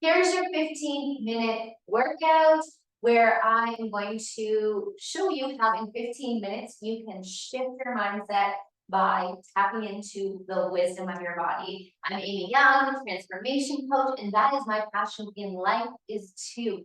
Here's your 15-minute workout where I am going to show you how in 15 minutes you can shift your mindset by tapping into the wisdom of your body. I'm Amy Young, transformation coach, and that is my passion in life, is to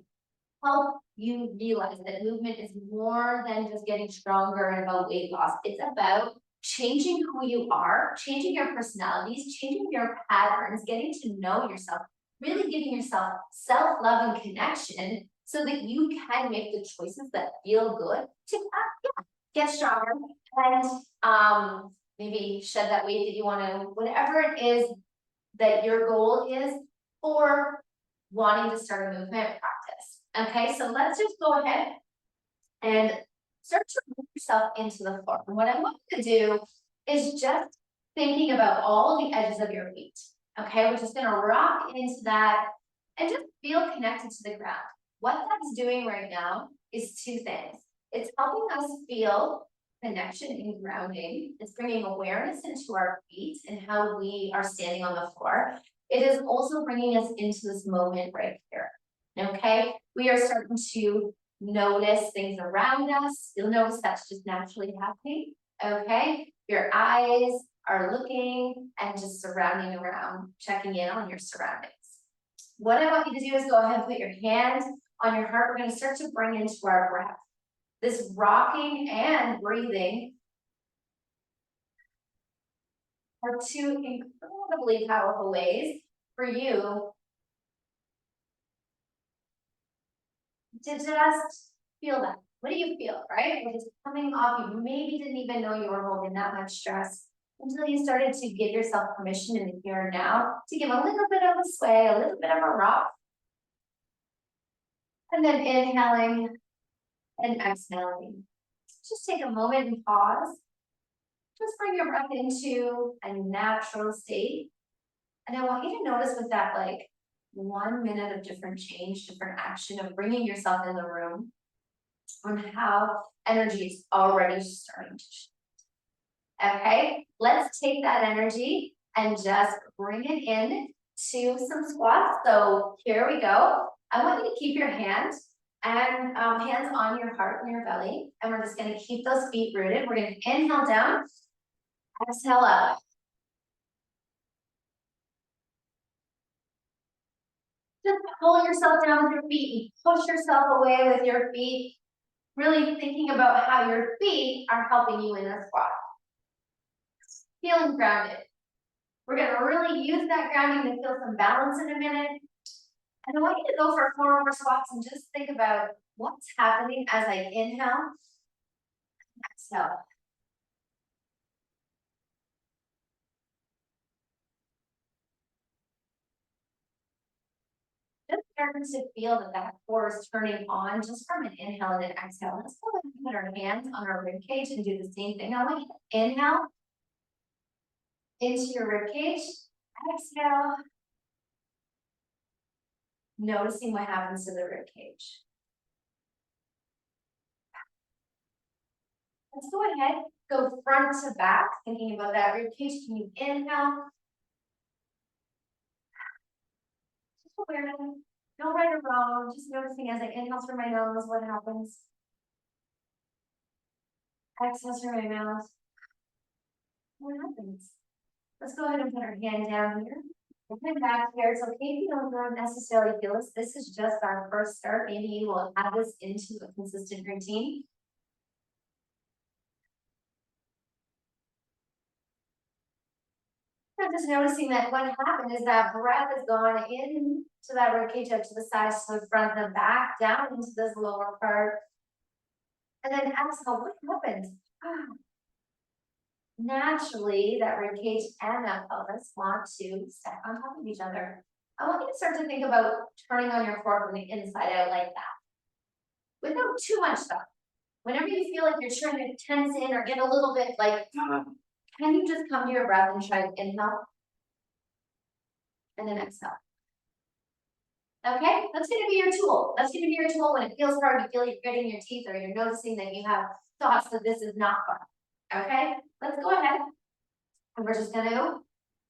help you realize that movement is more than just getting stronger and about weight loss. It's about changing who you are, changing your personalities, changing your patterns, getting to know yourself, really giving yourself self-love and connection so that you can make the choices that feel good to get stronger and maybe shed that weight that you want to, whatever it is that your goal is for wanting to start a movement practice. Okay, so let's just go ahead and start to move yourself into the floor. And what I want you to do is just thinking about all the edges of your feet. Okay, we're just gonna rock into that and just feel connected to the ground. What that's doing right now is two things. It's helping us feel connection and grounding. It's bringing awareness into our feet and how we are standing on the floor. It is also bringing us into this moment right here. Okay, we are starting to notice things around us. You'll notice that's just naturally happening. Okay, your eyes are looking and just surrounding around, checking in on your surroundings. What I want you to do is go ahead and put your hand on your heart. We're going to start to bring into our breath. This rocking and breathing are two incredibly powerful ways for you to just feel that. What do you feel, right? It is coming off. You maybe didn't even know you were holding that much stress until you started to give yourself permission in the here and now to give a little bit of a sway, a little bit of a rock. And then inhaling and exhaling. Just take a moment and pause. Just bring your breath into a natural state. And I want you to notice with that, like 1 minute of different change, different action of bringing yourself in the room, on how energy is already starting to shift. Okay, let's take that energy and just bring it in to some squats. So here we go. I want you to keep your hands and hands on your heart and your belly. And we're just going to keep those feet rooted. We're going to inhale down, exhale up. Just pull yourself down with your feet and push yourself away with your feet. Really thinking about how your feet are helping you in a squat. Feeling grounded. We're going to really use that grounding to feel some balance in a minute. And I want you to go for 4 more squats and just think about what's happening as I inhale, exhale. Just starting to feel that core is turning on just from an inhale and an exhale. Let's go ahead and put our hands on our rib cage and do the same thing. I want you to inhale into your rib cage, exhale. Noticing what happens to the rib cage. Let's go ahead, go front to back, thinking about that rib cage. Can you inhale? Just awareness, no right or wrong, just noticing as I inhale through my nose, what happens. Exhale through my mouth. What happens? Let's go ahead and put our hand down here. We'll come back here. It's okay if you don't necessarily feel this. This is just our first start. Maybe you will add this into a consistent routine. I'm just noticing that what happened is that breath has gone in to that ribcage, up to the sides, to the front, and the back, down into this lower part. And then exhale, what happens? Naturally, that ribcage and that pelvis want to stack on top of each other. I want you to start to think about turning on your core from the inside out like that. Without too much stuff. Whenever you feel like you're trying to tense in or get a little bit like, can you just come to your breath and try to inhale? And then exhale. Okay, that's going to be your tool. That's going to be your tool when it feels hard, you feel like you're gritting your teeth, or you're noticing that you have thoughts that this is not fun. Okay, let's go ahead. And we're just going to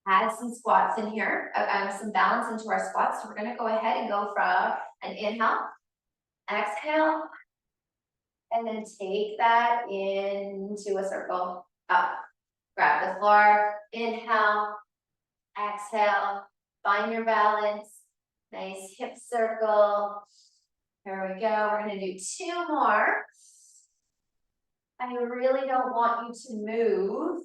add some squats in here, some balance into our squats. So we're gonna go ahead and go from an inhale, exhale, and then take that into a circle up. Grab the floor, inhale, exhale, find your balance, nice hip circle. Here we go, we're gonna do 2 more. I really don't want you to move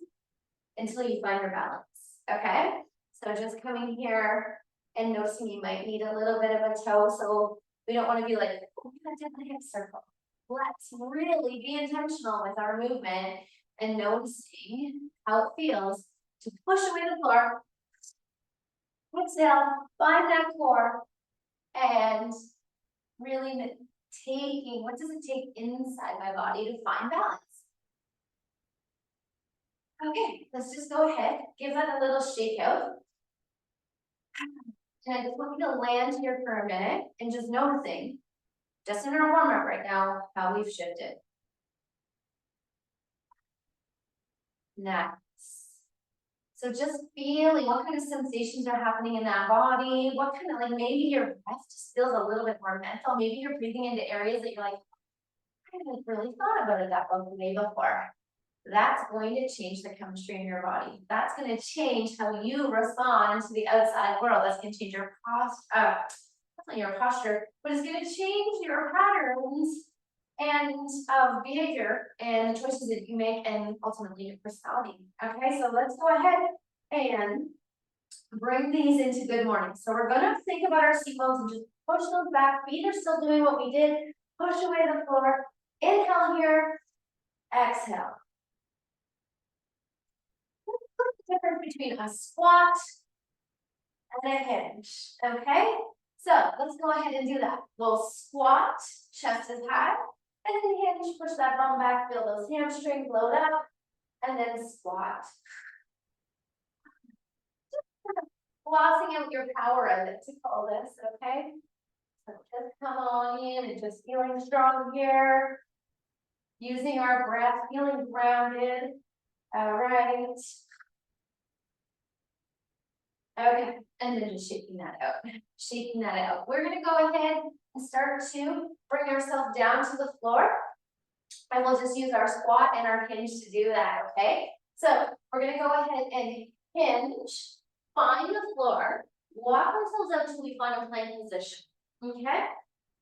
until you find your balance, okay? So just coming here and noticing you might need a little bit of a toe, so we don't wanna be like, oh, we gotta do the hip circle. Let's really be intentional with our movement and noticing how it feels to push away the floor. Exhale, find that core, and really taking, what does it take inside my body to find balance? Okay, let's just go ahead, give that a little shake out. And I just want you to land here for a minute and just noticing, just in our warm up right now, how we've shifted. Nice. So just feeling what kind of sensations are happening in that body, what kind of, like, maybe your breath just feels a little bit more mental, maybe you're breathing into areas that you're like, I haven't really thought about it that way before. That's going to change the chemistry in your body. That's going to change how you respond to the outside world. That's going to change your posture, not your posture, but it's going to change your patterns and behavior and the choices that you make and ultimately your personality. Okay, so let's go ahead and bring these into good morning. So we're gonna think about our seat bones and just push those back. Feet are still doing what we did. Push away the floor. Inhale here, exhale. What's the difference between a squat and a hinge? Okay, so let's go ahead and do that. We'll squat, chest is high. And then hinge, push that bum back, feel those hamstrings load up, and then squat. Glossing out your power of it to call this, okay? So just come on in and just feeling strong here. Using our breath, feeling grounded. All right. Okay, and then just shaking that out. Shaking that out. We're gonna go ahead and start to bring ourselves down to the floor. And we'll just use our squat and our hinge to do that, okay? So we're gonna go ahead and hinge, find the floor, walk ourselves up till we find a plank position, okay?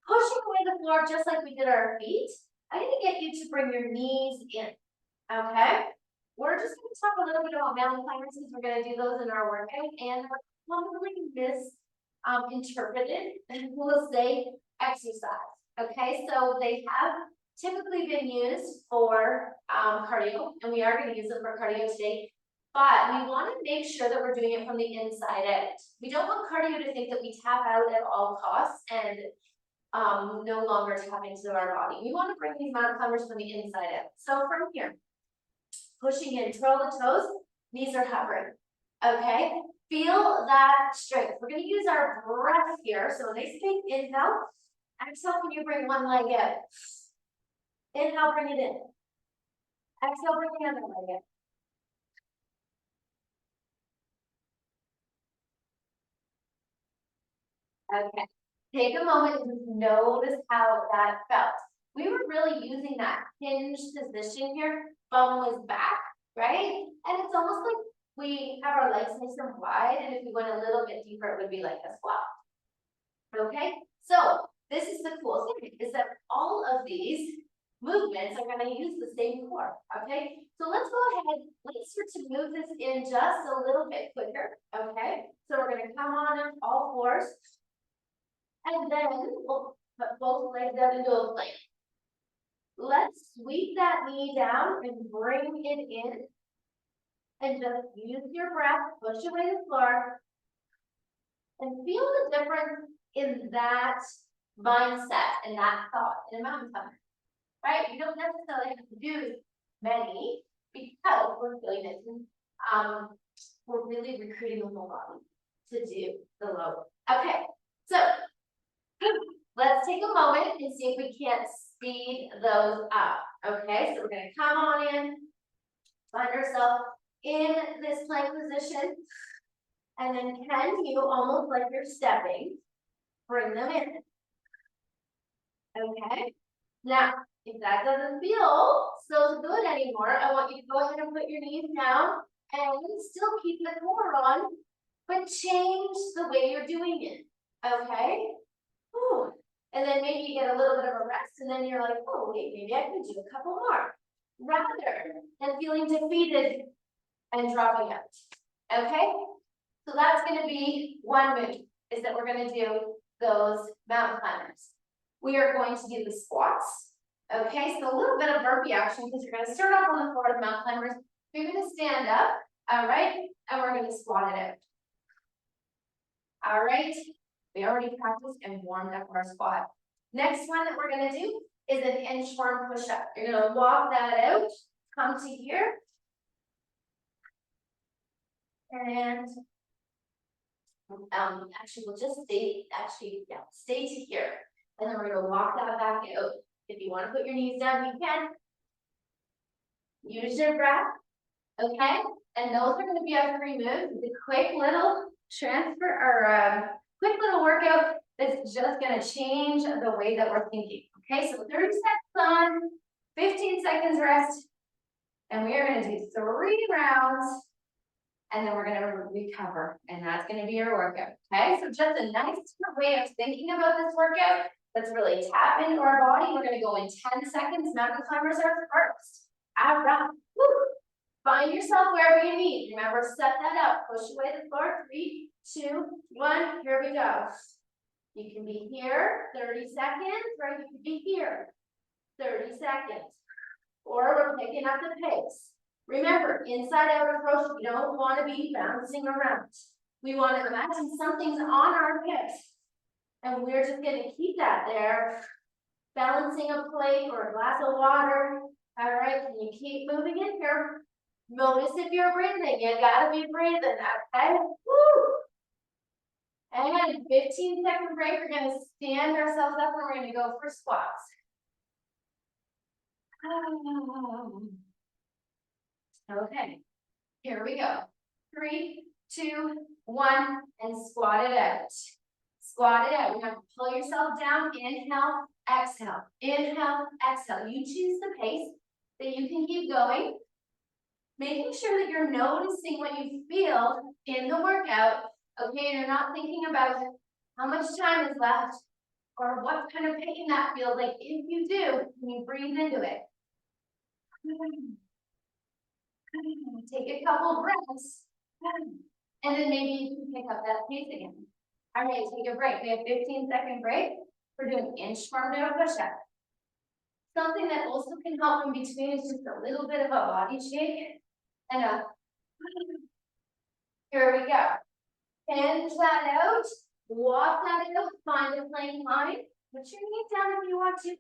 Pushing away the floor just like we did our feet. I'm gonna get you to bring your knees in, okay? We're just gonna talk a little bit about mountain climbers since we're gonna do those in our workout, and we're commonly misinterpreted, and we'll say exercise, okay? So they have typically been used for cardio, and we are going to use them for cardio today, but we want to make sure that we're doing it from the inside out. We don't want cardio to think that we tap out at all costs and no longer tap into our body. We want to bring these mountain climbers from the inside out. So from here, pushing in, twirl the toes, knees are hovering, okay? Feel that strength. We're going to use our breath here, so nice big inhale. Exhale, can you bring one leg out? Inhale, bring it in. Exhale, bring the other leg in. Okay, take a moment and just notice how that felt. We were really using that hinge position here. Bum was back, right? And it's almost like we have our legs nice and wide, and if we went a little bit deeper, it would be like a squat. Okay, so this is the cool thing, is that all of these movements are going to use the same core, okay? So let's go ahead, let's start to move this in just a little bit quicker, okay? So we're going to come on all fours, and then we'll put both legs out into a plank. Let's sweep that knee down and bring it in, and just use your breath, push away the floor, and feel the difference in that mindset and that thought in a mountain climber. Right? You don't necessarily have to do many because we're feeling it. We're really recruiting the whole body to do the load. Okay, so let's take a moment and see if we can't speed those up. Okay, so we're going to come on in, find ourselves in this plank position. And then can you, almost like you're stepping, bring them in? Okay, now, if that doesn't feel so good anymore, I want you to go ahead and put your knees down and still keep the core on, but change the way you're doing it, okay? Whew. And then maybe you get a little bit of a rest and then you're like, oh wait, maybe I can do a couple more. Rather than feeling defeated and dropping out, okay? So that's gonna be one move, is that we're gonna do those mountain climbers. We are going to do the squats, okay? So a little bit of burpee action because you're gonna start off on the floor of mountain climbers. You're gonna stand up, all right? And we're gonna squat it out. All right, we already practiced and warmed up our squat. Next one that we're gonna do is an inchworm push-up. You're gonna walk that out, come to here. And actually we'll just stay to here. And then we're gonna walk that back out. If you wanna put your knees down, you can. Use your breath, okay? And those are gonna be our 3 moves, the quick little transfer or quick little workout that's just gonna change the way that we're thinking. Okay, so 30 seconds on, 15 seconds rest, and we are gonna do 3 rounds, and then we're gonna recover, and that's gonna be your workout. Okay, so just a nice way of thinking about this workout. Let's really tap into our body. We're gonna go in 10 seconds. Mountain climbers are first. All right. Woo. Find yourself wherever you need. Remember, set that up. Push away the floor. 3, 2, 1. Here we go. You can be here, 30 seconds, or you can be here, 30 seconds. Or we're picking up the pace. Remember, inside out approach, we don't want to be bouncing around. We want to imagine something's on our hips. And we're just going to keep that there. Balancing a plate or a glass of water. All right, can you keep moving in here? Notice if you're breathing. You gotta be breathing, okay? Woo! And 15-second break. We're gonna stand ourselves up and we're gonna go for squats. Okay, here we go. 3, 2, 1, and squat it out. Squat it out. You have to pull yourself down. Inhale, exhale. Inhale, exhale. You choose the pace that you can keep going. Making sure that you're noticing what you feel in the workout. Okay, you're not thinking about how much time is left or what kind of pain that feels like. If you do, you breathe into it. Take a couple breaths. And then maybe you can pick up that pace again. All right, take a break. We have 15-second break. We're doing inchworm down push-up. Something that also can help in between is just a little bit of a body shake. And here we go. Hands that out, walk that out, find a plank line. Put your knees down if you want to.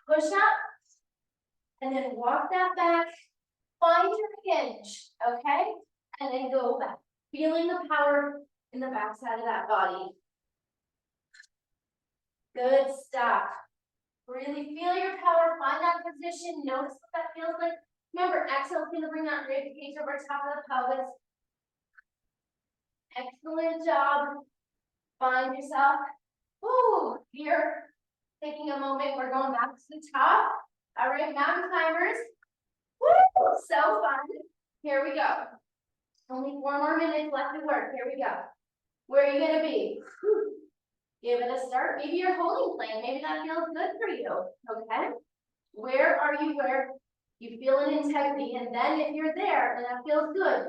Push up, and then walk that back. Find your hinge, okay? And then go back. Feeling the power in the back side of that body. Good stuff. Really feel your power, find that position, notice what that feels like. Remember, exhale is going to bring that rib cage over top of the pelvis. Excellent job. Find yourself. Woo, here. Taking a moment, we're going back to the top. All right, mountain climbers. Woo, so fun. Here we go. Only 4 more minutes left to work. Here we go. Where are you going to be? Whew. Give it a start. Maybe you're holding plank. Maybe that feels good for you. Okay. Where are you where you feel an integrity? And then if you're there and that feels good,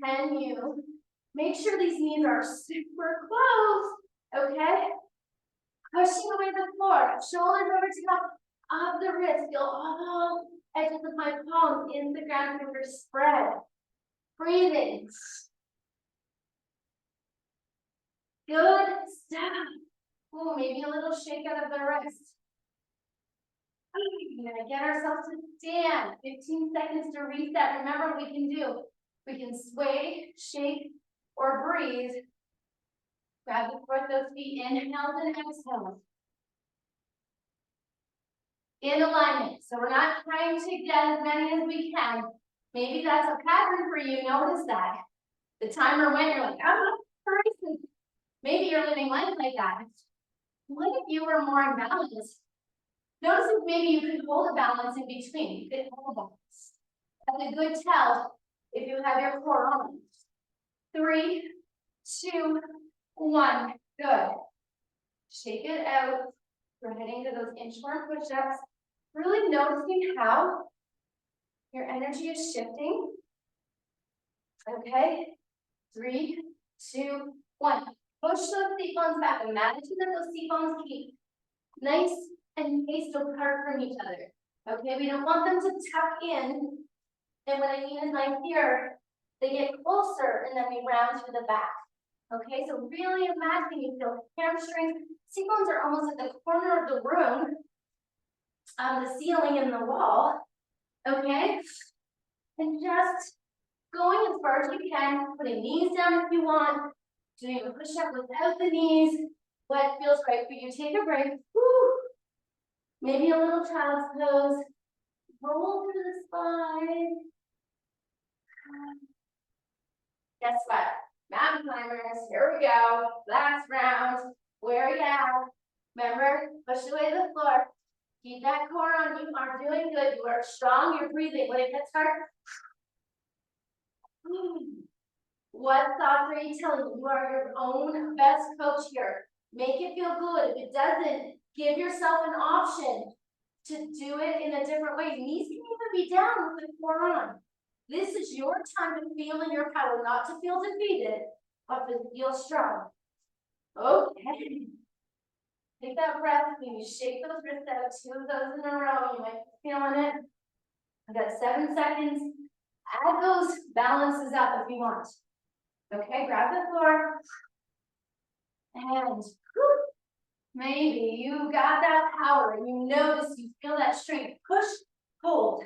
can you make sure these knees are super close? Okay. Pushing away the floor. Shoulders over to top of the wrist. Feel all edges of my palms in the ground, fingers spread. Breathing. Good stuff. Ooh, maybe a little shake out of the wrist. We're gonna get ourselves to stand. 15 seconds to reset. Remember what we can do. We can sway, shake, or breathe. Grab the front of those feet, inhale and exhale. In alignment. So we're not trying to get as many as we can. Maybe that's a pattern for you. Notice that. The timer went, you're like, Maybe you're living life like that. What if you were more in balance? Notice if maybe you could hold a balance in between. You could hold a balance. That's a good tell if you have your core on. 3, 2, 1. Good. Shake it out. We're heading to those inchworm push-ups. Really noticing how your energy is shifting. Okay. 3, 2, 1. Push those seat bones back. Imagine that those seat bones keep nice and spaced apart from each other. Okay, we don't want them to tuck in. And what I mean is like here, they get closer and then we round to the back. Okay, so really imagine you feel hamstrings. Seat bones are almost at the corner of the room, the ceiling and the wall. Okay, and just going as far as you can, putting knees down if you want, doing a push-up without the knees. What feels right for you? Take a break. Woo. Maybe a little child's pose. Roll through the spine. Guess what? Mountain climbers, here we go. Last round. Where are you at? Remember, push away the floor. Keep that core on. You are doing good. You are strong. You're breathing. When it gets hard, what thoughts are you telling you? You are your own best coach here. Make it feel good. If it doesn't, give yourself an option to do it in a different way. Knees can even be down with the core on. This is your time to feel in your power, not to feel defeated, but to feel strong. Okay. Take that breath when you shake those wrists out, 2 of those in a row. You might be feeling it. I got 7 seconds. Add those balances up if you want. Okay, grab the floor. And whew, maybe you got that power and you notice, you feel that strength. Push, hold,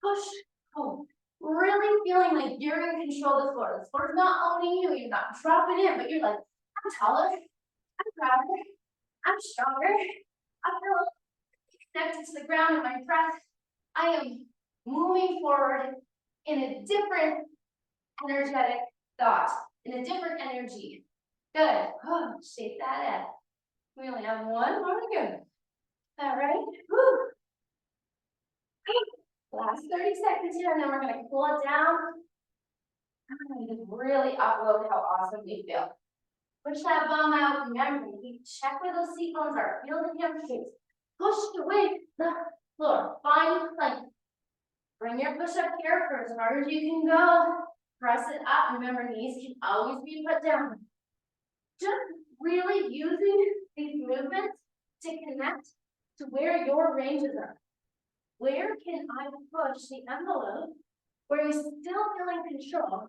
push, hold. Really feeling like you're in control of the floor. The floor's not owning you, you're not dropping in, but you're like, I'm taller, I'm prouder, I'm stronger. I feel connected to the ground in my breath. I am moving forward in a different energetic thought, in a different energy. Good. Oh, shake that up. We only have 1 more to go. All right. Woo. Last 30 seconds here, and then we're going to cool it down. I'm going to really upload how awesome we feel. Push that bum out. Remember, you check where those seat bones are. Feel the hamstrings. Push away the floor. Find plank. Bring your push up here for as hard as you can go. Press it up. Remember, knees can always be put down. Just really using these movements to connect to where your ranges are. Where can I push the envelope where you still feel in control?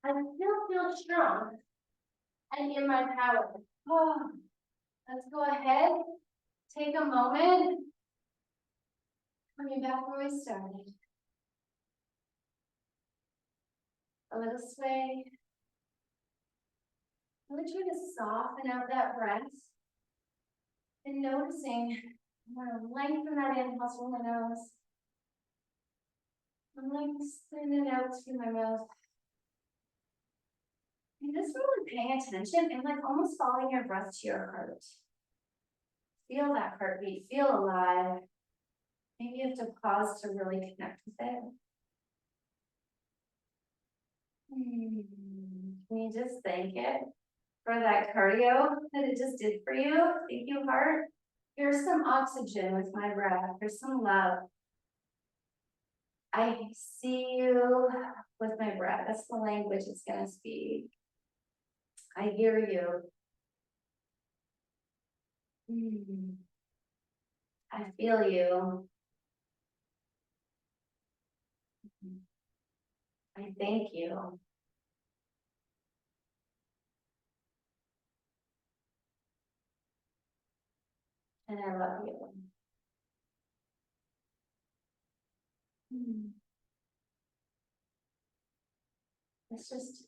I still feel strong and in my power. Oh, let's go ahead. Take a moment. Coming back where we started. A little sway. Really try to soften out that breath. And noticing, I'm going to lengthen that inhale through my nose. And lengthen it out through my mouth. And just really paying attention and like almost following your breath to your heart. Feel that heartbeat, feel alive. Maybe you have to pause to really connect with it. Can you just thank it for that cardio that it just did for you? Thank you, heart. Here's some oxygen with my breath. Here's some love. I see you with my breath. That's the language it's going to speak. I hear you. I feel you. I thank you. And I love you. Let's just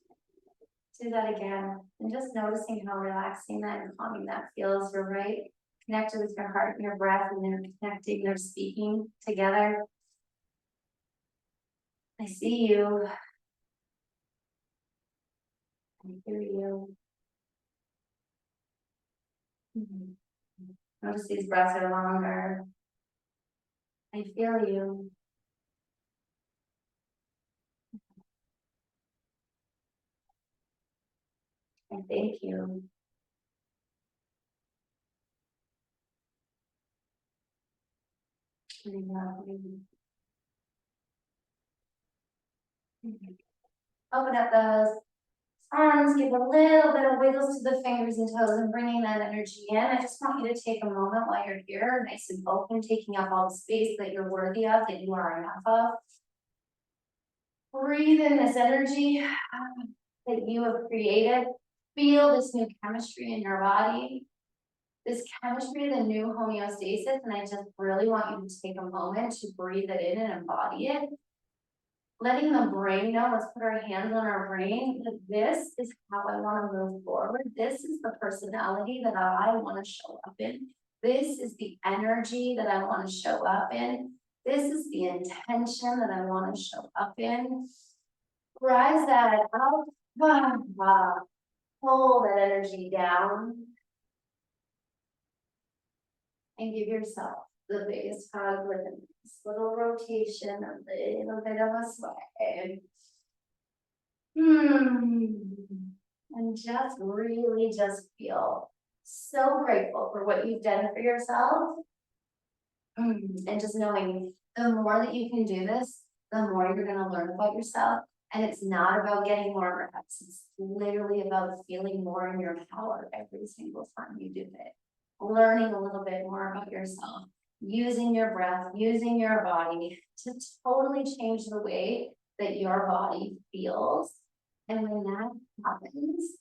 do that again. And just noticing how relaxing that and calming that feels. We're right connected with your heart and your breath, and they're connecting, they're speaking together. I see you. I hear you. Notice these breaths are longer. I feel you. I thank you. I love you. Open up those arms, give a little bit of wiggles to the fingers and toes and bringing that energy in. I just want you to take a moment while you're here, nice and open, taking up all the space that you're worthy of, that you are enough of. Breathe in this energy that you have created. Feel this new chemistry in your body. This chemistry, the new homeostasis, and I just really want you to take a moment to breathe it in and embody it. Letting the brain know, let's put our hands on our brain, that this is how I want to move forward. This is the personality that I want to show up in. This is the energy that I want to show up in. This is the intention that I want to show up in. Rise that up, pull that energy down. And give yourself the biggest hug with a nice little rotation, a little bit of a sway. And just really just feel so grateful for what you've done for yourself. And just knowing the more that you can do this, the more you're gonna learn about yourself. And it's not about getting more reps. It's literally about feeling more in your power every single time you do it. Learning a little bit more about yourself, using your breath, using your body to totally change the way that your body feels. And when that happens,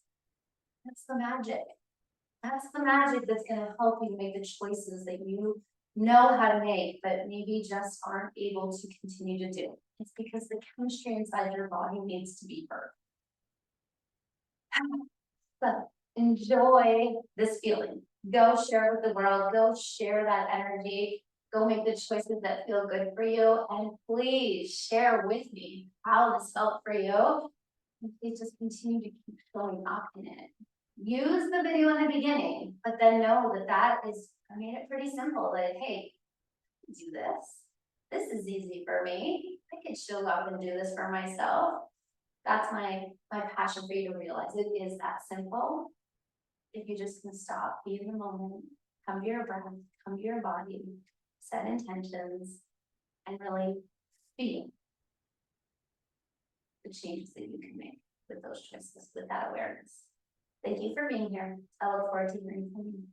that's the magic. That's the magic that's gonna help you make the choices that you know how to make, but maybe just aren't able to continue to do. It's because the chemistry inside your body needs to be heard. So enjoy this feeling. Go share it with the world, go share that energy, go make the choices that feel good for you, and please share with me how this felt for you. And please just continue to keep showing up in it. Use the video in the beginning, but then know that I made it pretty simple, that, hey, do this. This is easy for me. I can show up and do this for myself. That's my passion for you to realize it is that simple. If you just can stop, be in the moment, come to your breath, come to your body, set intentions, and really feel the changes that you can make with those choices, with that awareness. Thank you for being here. I look forward to hearing from you.